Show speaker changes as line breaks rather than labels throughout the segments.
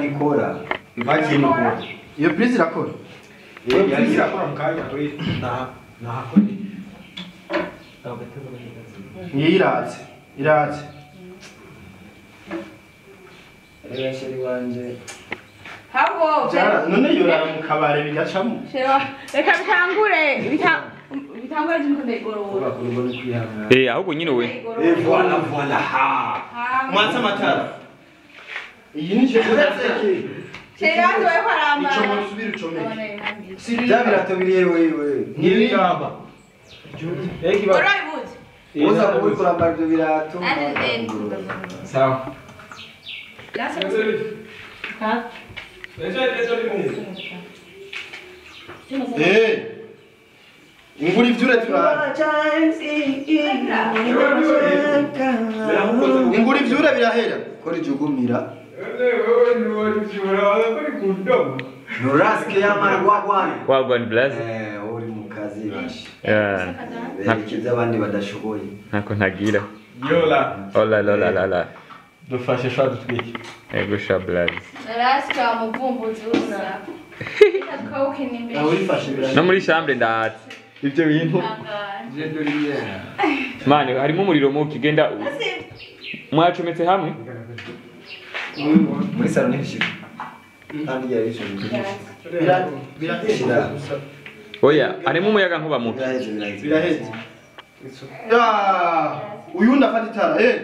nikora. Ibaje nikora. Iyo prise irakora. Iyo prise irakora mukanya kuri nahakora. Iraze. Iraze. Rero sheri wanje.
Hawo.
None yora mu kabare bigacamo.
Shera reka bitangure bitangure jinko ndegoro.
Ahubwo nyine we.
Voilà ha. Mwanza matara. Iyi ni je kurazeke.
Shera wawe paramba.
Ico musubira ucomeke. Sirira biratobiriye wewe. Nirigamba. Eki ba.
Alright wood.
Uza kubikora mbavyo birato. Sawa.
Gracias. Ha?
Ingura ivyure turara. Ingura ivyure birahera. Kora ijugumira. Nuraske yamara
wagwan bless.
Uri mu kazi bashi.
Ntakiza
abandi badashoboye.
Ntako ntagira.
Yola.
Ola.
Dufashe shwa dutwiki.
Ego sha bless.
Nuraske amuvumbuzi uza.
No muri chambre ndatse. Ivyo bintu. Mane harimo umuriro mu kigenda. Mwacometse hamwe?
Muri salon n'ishika. Kandi yarisho. Birahera.
Oya, harimo umuyaga nkuba muke.
Biraheze. Uyu ndafata itara.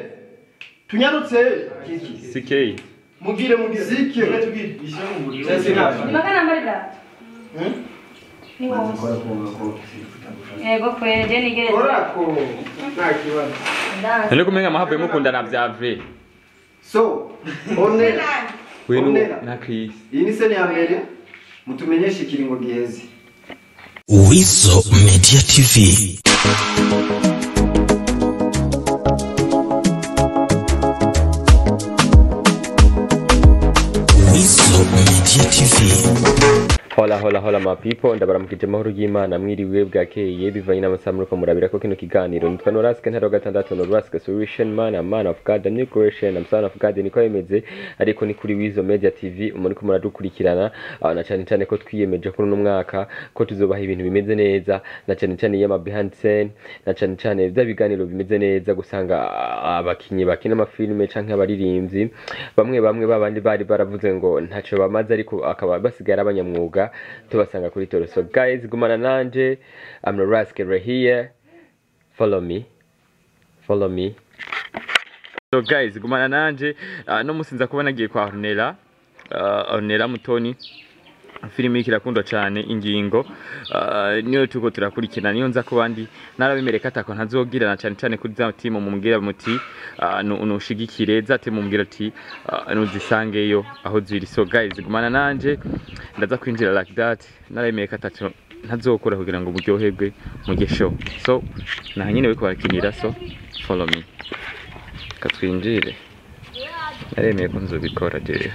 Tunyarutse.
Sikei.
Mugire zike. Tugire.
Magana mbarira. Ni wowe. Yego kwere je nigere.
Korako. Nta kibazo.
None kumenga mahavuye mukundana vyave.
So, onera.
Wenu na Chris.
Iyi ni sene ya mbere. Mutumenyeshe ikiringo giheze.
WIZZO Media TV. WIZZO Media TV.
Hola my people, ndabaramukije mahoro y'Imana mwiriwe bwakeye bivanye n'amasamruko murabira ko kino kiganiro nitwa Noraske ntaro gatandatu Noraske solution man of God, new creation, I'm son of God, niko yemeze ariko ni kuri WIZZO Media TV umuntu ko muradukurikirana na cyane ko twiyemeje kuri no mwaka ko tuzobaha ibintu bimeze neza na cyane yama behind scene na cyane bya biganiro bimeze neza gusanga abakinyi bakina amafilme canke abaririmbyi bamwe babandi bari baravuze ngo ntaco bamaze ariko akaba basigara abanyamwuga tubasanga kuri toro. So guys, gumana nanje, I'm Noraske right here. Follow me. So guys, gumana nanje no musinza kubona giye kwa Ornella Mutoni. Filimi kirakundwa cyane ingingo niyo tuko turakurikirana niyo nza kubandi narabimereka atako ntazogira na cyane kuri za team mumubwira muti nushigikire za team mumubwira ati nuzisangeyo aho ziri. So guys, gumana nanje ndaza kwinjira like that narabimereka atako ntazokora kugira ngo buryoherwe mu gesho. So na nyine we kwakinira, so follow me katwinjire naremeye ko nzobikora je.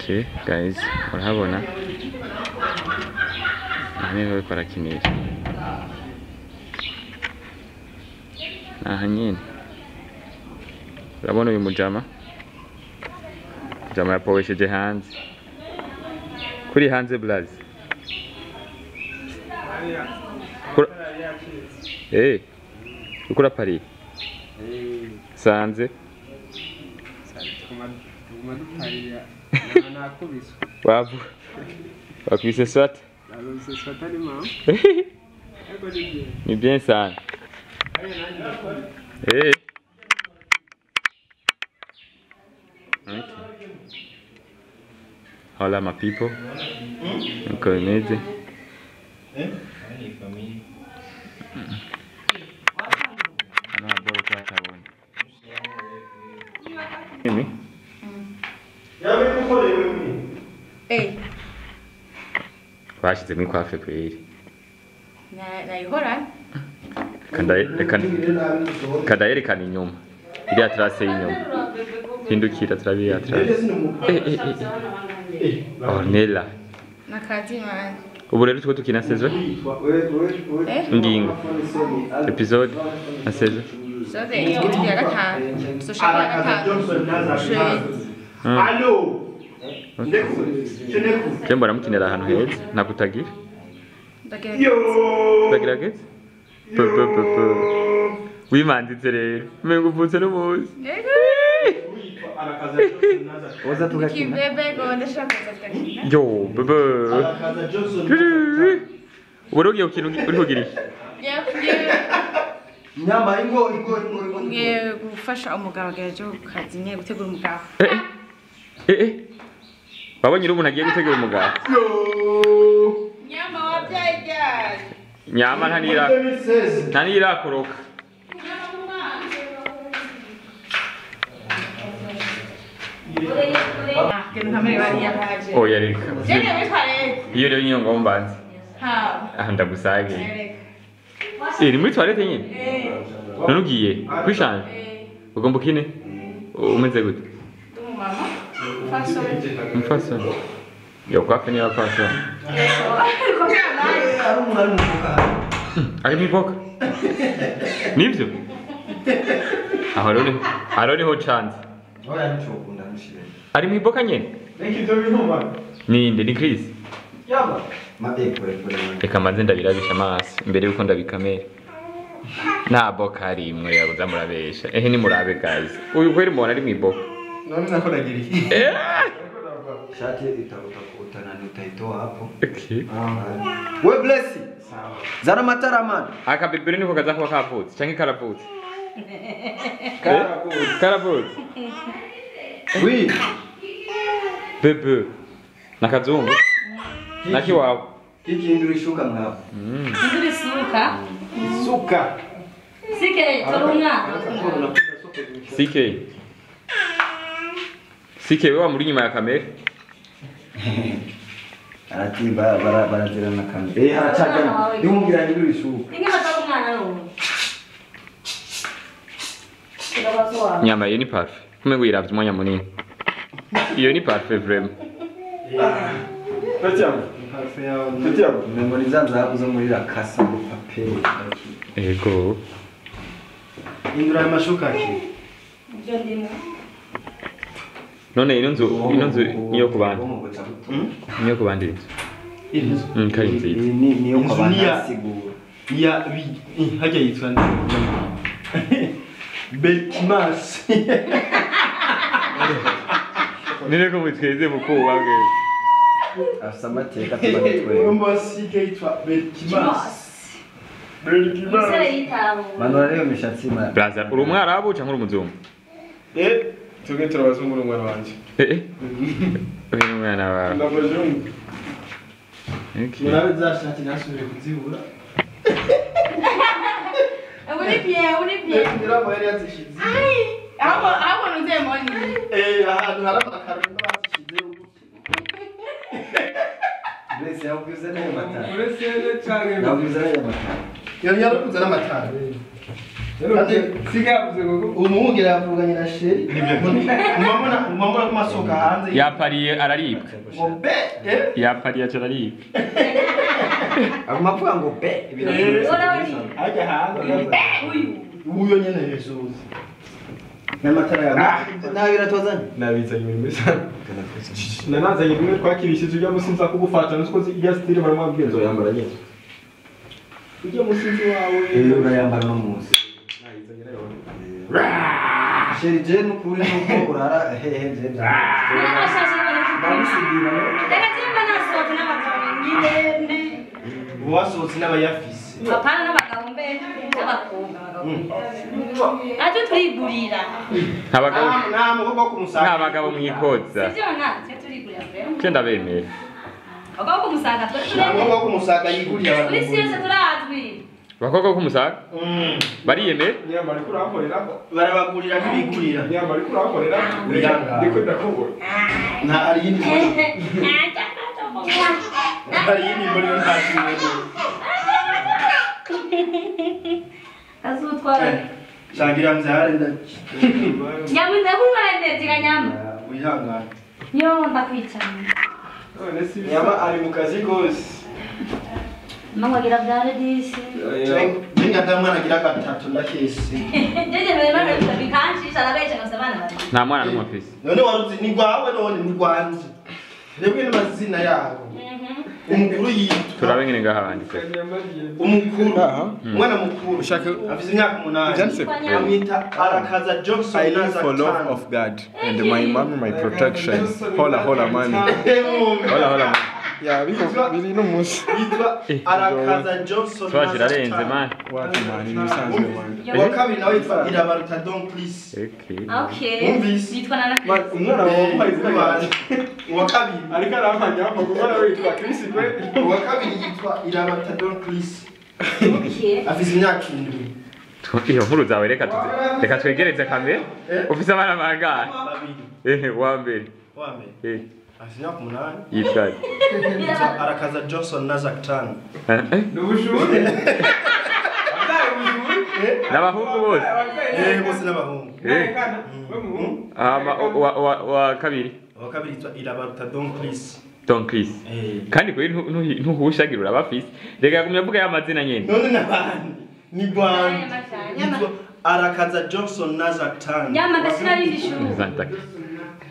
Okay guys, murahabona nane barakinira aha nyine urabona uyu mujama yapowesheje hanze kuri hanze blaze ukura pari sanze wavu wakubise swat ni bien sana. Okay. Hola my people. Niko neze. Ana bora kwa taboni. Mimi? Washize muri kwafe kweri.
Na ihora?
Kandayerekana inyuma. Iriya trase y'inyuma. Hindukira turabiya trase. Ornella.
Nakazi man.
Ubu rero tuko tukina saison? Ingingo. Episode na saison.
Soze igitwi ya gatanu. So shaka ya gatanu.
Allo. Ndeku.
Jembo ramukinira ahantu heza nakutagira. Ndagerageza. Wimanditse rero. Mengo uvutse no muzi.
Oza tugakina.
Kibebe go ndashaka kuzakina.
Yo bebe. Urogiye ukintu uri kugira iki?
Nyama ingo.
Ngiye gufasha umugabo gaje kazi nye gutegura umugabo.
Babonye umuntu agiye gutegura umugabo.
Nyama wabyaye.
Nyama ntanira koroka. Oh yareka. Iyo rero nyonga umbanze. Ndagusage. Iri muri toilette nyine? None ugiye kwishana? Ugomba kine? Umeze gute? Mfaso. Yokwahukana ya faso. Ari miboka. Nibyo? Aho niho chance. Ari miboka nyene? Ninde ni Chris?
Yaba.
Reka manze ndabirabisha amaso imbere yuko ndabikamera. Nta boka ari imwe yabuza murabesha. Ni murabe guys. Uyu kweri mubona ari miboka.
None nakoragira iki? Shati itakuta nitaitoa hapo.
Okay.
We bless. Zana matara man.
Akabibiri niko kaza kuba kavutse canke karavutse. Karavutse.
Oui.
Bebe. Nakazungu. Naki wao.
Kiki nduri shuka mwapo.
Nduri suka.
Suka.
Sike torunga.
Sike wewe muri nyuma ya kamera.
Aratimba barazira na kamera. Haracaga. Ndumubwira nduri shuka.
Inge batarumwana no.
Nyama iyo ni parfait. Kumengo iravye umwanya munini. Iyo ni parfait vraiment.
Patiamo. Patiamo. Memoriza nzabuzo muri la kasa mu papier.
Ego.
Indura amashuka ki.
Byo ndimo.
None ino nzu niyo kubanda. Niyo kubandira inzu. Kari nziza.
Niyo kubanda siguro. Ya hajya yitwa Belkimas.
Nile ko mutweze mukuru wabwe.
Afisa amateka tubatwe. Umusike yitwa Belkimas. Manura rero mishatsi ma.
Blaza uri umwarabu cyangwa uri umuzungu?
Tuge turabazungura umwana wanje.
Uyu mwana wawe.
Ndabajungu.
Okay.
Murabe zashati nasubire kuzibura.
Uri bien.
Ndira mo yari yazishize.
Aho nuze moni.
Ahantu harabakarunda bazishize ubuki. Blesse yavuze nayo matara. Blesse cyane. Yavuze nayo matara. Yari yarukuze n'amatara. Sigavuze ngo umuhungira yavuganye na sheri. Umamona kumasoka hanze.
Yapariye araribwa.
Ngo be.
Yapariye araribwa.
Avuga ngo be. Ajya hanze. Uyo nyene Yesuzi. N'amatara ya. Nabira tozanye. Nabizanye ibintu bisa. Nanazanye bimwe twakirishije ujya musinza kugufata nuko ijya style baramubwira zo yambara nyine. Ujya musinzi wawe. Urayambara no munsi. Sheri je nukuri nuko urara hehe je. Wasohotse n'abayafise.
Apana n'abagabo mbe n'abakobwa. Ati turigurira.
Abagabo
Nta mukobwa kumusaga.
Abagabo mwikoza.
Sivyo natwe turigurira rero.
Cyenda bemera.
Abagabo kumusaga twe.
Nta mukobwa kumusaga yigurira abantu.
Uri siyese turazwi.
Bakobwa kumusaga? Bariyemera?
Nyamara ko urakorera barabagurira n'ibigurira. Nyamara ko urakorera ndiko ndakubona. Nta ari yindi ari yindi muri ntashimwe.
Azutwara.
Shangira mzahare ndaki.
Nyamunde kumwende ziganyama.
Wihangana.
Yo ndakwicana.
None si nyama ari mu kazi gose.
Mama gira byare disi.
Ninga damwana gira gatatu ndakese.
Jeje mwana bikanshi sharabesha ngasabana.
nta mwana n'umwe afise
None waruzi ni gwawe none ni gwanje. Rebwe n'amazina yabo. Umukuru yitwa.
turabe ngene ngaha banditse
Umukuru. Mwana mukuru. Afise imyaka 8. Amwita Arakaza Johnson
I live
Naza
for love
Tan.
of God and my mom my protection. Hola man.
hola
Yeah, biri no musi.
Yitwa Arakaza Johnson
twashirarenze man
Wapi man, ni bisanzwe man.
Wa kabiri nawe yitwa Irabaruta Don please.
Okay.
Umvise.
Yitwa nana.
Umwana wa
Wa kabiri.
ariko aramanya kuko witwa Chris kwe.
Wa kabiri yitwa Irabaruta Don please.
Okay.
Afise imyaka 7.
iyo nkuru zawe reka twegereze kamera ufise abana bangahe
Babiri.
wa mbere
Wa mbere. Afise imyaka 8.
yitwa
Yitwa Arakaza Johnson Naza Tan.
Nubushuri.
n'abahungu bose
Bose n'abahungu.
wa kabiri
Wa kabiri yitwa Irabaruta Don please.
Don Chris kandi kuri ntuhushagira urabafise reka gumya vuga y'amazina nyene
None nabandi ni gwanje. Yitwa Arakaza Johnson Naza Tan.
Nyama ndashira yindi shuka.
Zantaka.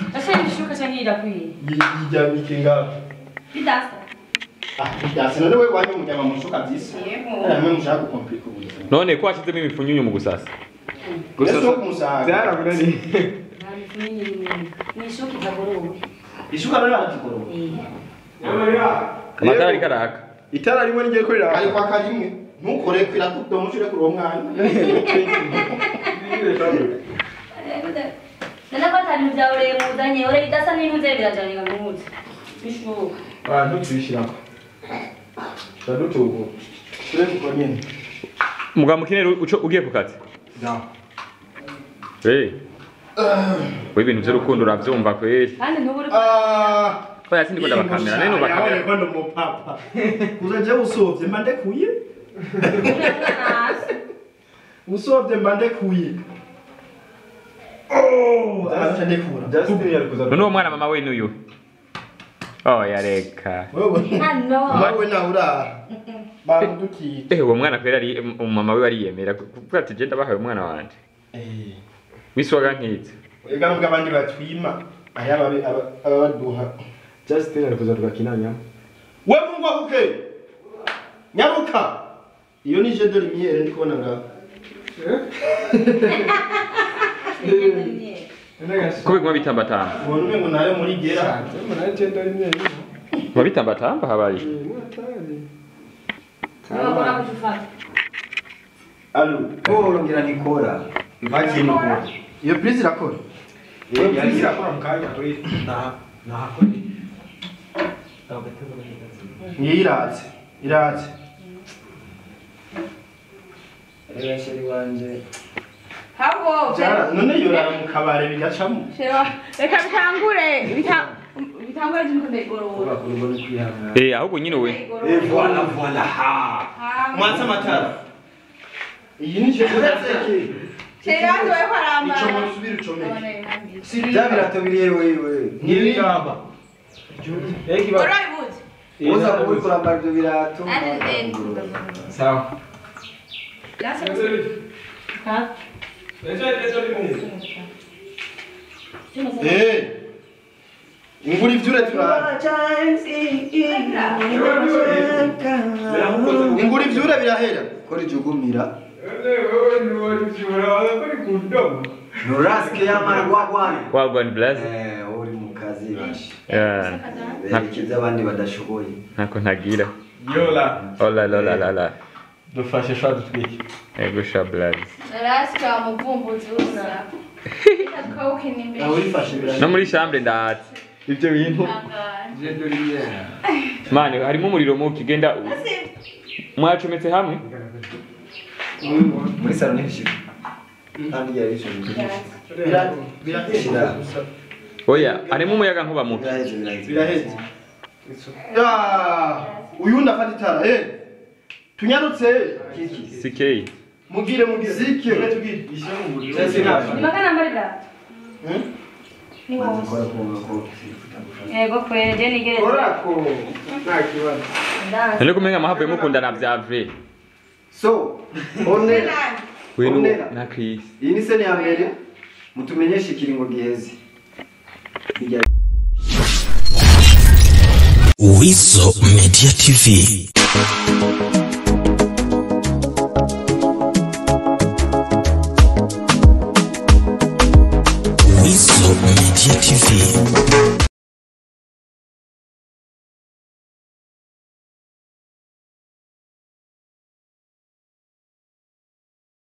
Ndashira yindi shuka cyangwa irakwiye.
Yijamike ngaho.
Bidasa.
Bidasa none we wanyu mujama mushuka byisi.
Yego.
Namwe mushaka gukomplika ubuzima.
none ko washizemo imifunyunyu mu gusasa
Gusa kumusaga.
Byaramunani.
Ni shuka itagorowe.
Ishuka none batikoro.
amatara ariko araka
Itara rimwe ngiye kurira.
Ari kwa karimwe. Ntukore kwira kudomushire kuri uwo mwana.
Nana batari mujyaure muzanye ore idasa n'intuze birajanye ngamuze. Bishuka.
Ntubishirako. Ndadutugo.
Kure kukonye.
mugabo mukinero ugiye ku kazi
Da.
we ibintu by'urukundo uravyumva kweri
Kandi ntuburi
ko yasindi ko ndabakamera nene ubakamera
Kwando mu papa. Uzaje usovye mande kuye. Usovye mande kuye. Oh, arashande kura.
Justin yari kuza.
none uwo mwana mama we n'uyu yareka
Wewe.
Ano.
Wewe na ura. Bamudukiye.
uwo mwana kweri ari mama we bariyemera kuvuga ati je ndabahaye umwana wanje wiswaga nkitse
Ega nubwo abandi batwima ayaba abaduha.
Justin yari kuza tugakinanya.
We mungu ahuke. Nyaruka. Iyo ni je de lumière ndi kubona ngaho.
ko biguma bitambatamba
Ubona umengo nayo muri gera.
Mbona agenda rimwe.
ngo bitambatamba habaye
Nabakora kujufata.
Allo.
Oh, ngira nikora. Mpaki nikora.
Iyo prise irakora.
Yari yakora mukanya kuri. Nahakora.
Iraze. Iraze.
Rero sheri wanje.
Hawo.
Jara none yorara mu kabare bigacamo.
Shewa. Reka bitangure. Bitangure jinko ndegoro.
Bakuru kwihanga.
ahubwo nyine we
Voilà ha.
Mwanza matara. Iyi ni je kuzazeki.
Shewa ndoye kwaramba.
Icomo subira icomeke. Siri
Byabirato biriye wewe.
Nirigamba.
Alright, wood.
Uza kuba kuramba ibyo birato.
Sawa.
Lasa. Ha?
Imvura ivyure turara. Imvura ivyure birahera.
Kora ijugumira. Nuraske y'amarwagwane.
wagwan blaze
Uri mu kazi bashi.
yeah
Kiza abandi badashoboye.
ntako ntagira
Yola.
la
Dufashe shwa dutwike.
ego sha blaze
Raska muvumbuzi usa. Ikakoke nimbe.
Aho ifashe birahera.
no muri chambre ndatse ivyo bintu
Jendo rimwe.
mani harimo umuriro muki genda mwacometse hamwe
Muri salon n'ishika. Kandi yari ishobora.
Birahera.
oya harimo umuyaga nkuba muki
Birahera. Ya, uyu ndafata itara. Tunyarutse.
sikei
Mugire zike. Tugire.
Ni magana mbali bra. Ni wowe. Ego kwere je nigereze.
Korako. Nta kibazo.
none kumenga mahavuye mukundana vya vrai
So, onera.
wenu
Onera.
na Chris
Iyi ni sene ya mbere. Mutumenyeshe ikiringo giheze.
WIZZO Media TV. WIZZO Media TV.